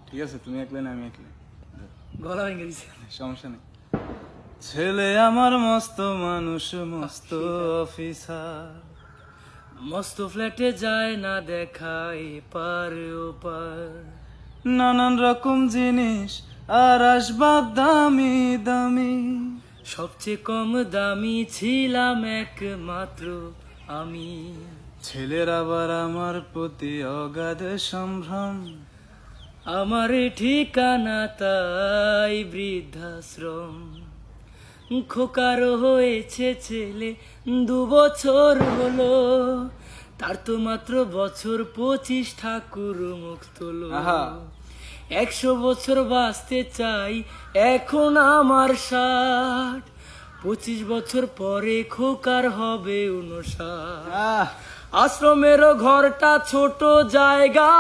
ঠিক আছে, তুমি এক লাইন আমি এক লাইন, গলা ভেঙে দিছে। সমস্যা নেই। ছেলে আমার মস্ত মানুষ, মস্ত অফিসার, মস্ত ফ্ল্যাটে যায় না দেখাই পার ওপার, নানান রকম জিনিস আর আসবাব দামি দামি, সবচেয়ে কম দামি ছিলাম একমাত্র আমি। ছেলের আবার আমার প্রতি অগাধ সম্ভ্রম, আমার ঠিকানা তাই বৃদ্ধাশ্রম। খোকার হয়েছে ছেলে 2 বছর হলো, তার তো মাত্র বছর 25, ঠাকুর মুখ তোলো। আহা। 100 বছর বাঁচতে চাই এখন আমার 60, 25 বছর পরে খোকার হবে 59। আহ আশ্রমেরও ঘরটা ছোট জায়গা,